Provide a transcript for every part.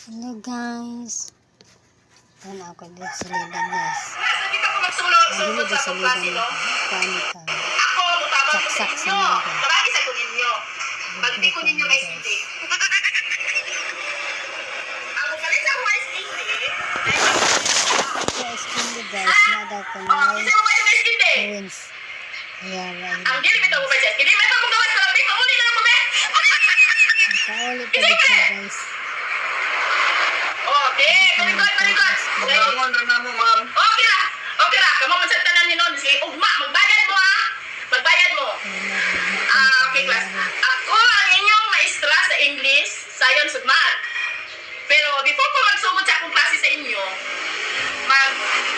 Hello guys. Tanaw ko dito sa liban guys. Kita ko magsulong Dili sa dito sa akong klase, liban no? panik ka. Ako, mutabang ko sa Saksak sa inyo. mga. Kabagi sa ko ninyo. Balti ko ninyo kay Cindy. Ako palit sa akong ice Cindy. Guys, hindi guys, na daw ko na Isa mo ba yung ice Cindy? wins. Ayawa. Ang dili bitaw mo ba siya? Hindi may pamong gawas ko lang. Mamuli na lang mo ba? Paulit pa dito guys. Okay, malikot. Bangon rin na mo, ma'am. Okay ra. Okay ra. Kamu man sa tanan ni non si ugma, magbayad mo ha. Magbayad mo. Okay, class. Ako ang inyong maestra sa English, Science ug Math. Pero before ko magsugod sa akong klase sa inyo,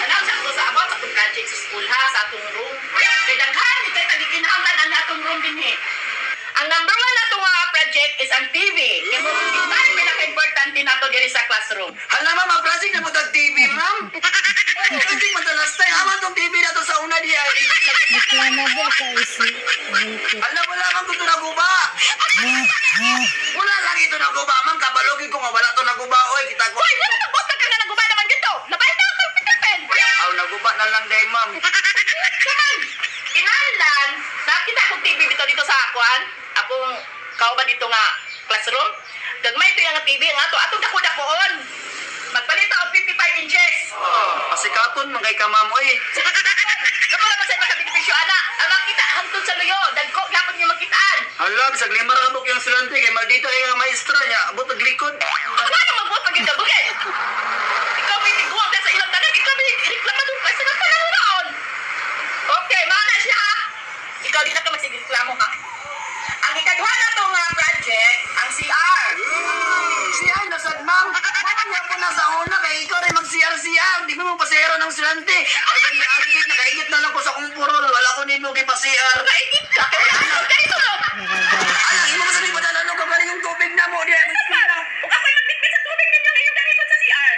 announce ako sa about sa akong project sa school ha, sa atong room. Kaya daghan, kaya tagikinahanglan ang atong room din eh. Ang number one na itong project is ang TV. Kaya mo kung tayo pinaka-importante na ito diri sa classroom. Hala, ma'am, ang plastic na mo tag TV, ma'am. Plastic mo talas tayo. Aman tong TV na to sa una diya. Reclamable ka isi. Bulkit. Hala, wala man ko ito naguba. Wala lang ito naguba, ma'am. Kabalogin ko nga wala ito naguba. Oy, kita ko. Uy, ano na bota ka nga naguba naman dito? Labay na ang computer pen. Aw, naguba na lang day, ma'am. Kaman, kinahanglan, nakita akong TV dito sa akuan. Akong kauban dito nga classroom. Gagmay ito yung TV nga to. Atong dako-dakoon. Magpalit ako 55 inches. Pasikaton, magay ka, ma'am. Oy, Kamu naman sa makabenepisyo, anak. Ang makita, hangtod sa luyo. Dagko, gapon niyo makitaan. hala, bisag lima ramok yung silante. Kay maldito ay ang maestra niya. Abot ang likod. Wala na magbuot pag yung dabugin. Ikaw may tiguang ka sa ilang tanan. Ikaw may reklamadong ka sa nagpananaroon. Okay, maana siya ha. Ikaw di na ka magsigiklamo ha. Ang ikadwa na itong project, ang CR. Siya, nasad, ma'am. Kaya po na sa una. Kaya ikaw rin mag-CR. Di mo pasero ng silante. Ay, kaya nakaingit na lang ko sa kumpurol. Wala ko nimo kay pa-CR. Kainit ka. Kaya ano ka ito no? Ay, imo mo sabi padala no kagaling yung tubig na mo diya. Kung ako'y magbitbit sa tubig ninyo, iyong gamit sa CR.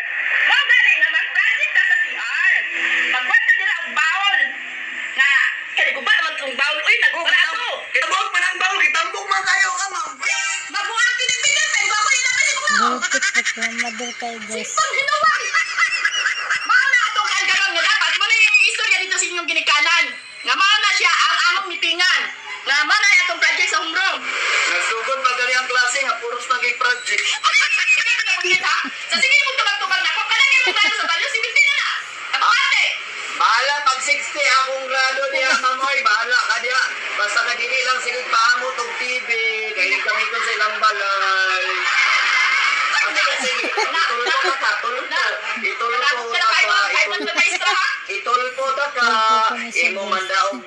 Wow, galing nga mag-project ka sa CR. Magkwenta nila ang bawl. Nga, kaniguba naman itong bawl. Uy, nagugala ako. Kitambok man ang bawl, kitambok man kayo ka, ma'am. Mabuang pinipinipin. Bago yun naman yung mga. Bulkit reclamable kayo guys. Pag hinuwang. Mauna itong kangaron nga dapat. Muna yung istorya dito sa inyong ginikanan. Nga mauna siya ang among mitingan. Nga mauna itong project sa humrong. Nagsugod pa gali ang klase nga puros naging-project. Sige ko na pagkita ha. Sa sige mo tumag-tumag na. Kung kalagin mo tayo sa balyo, si Bintina na. Tapate. Bahala pag 60 akong grado diya, mamoy. Bahala ka diya. Basta kadili lang sige paamot og TV. Kaya kami ko sa ilang balay. Sige, itulpo ka, tulpo. Itulpo ta ka. Itulpo ta ka. Imo mandaog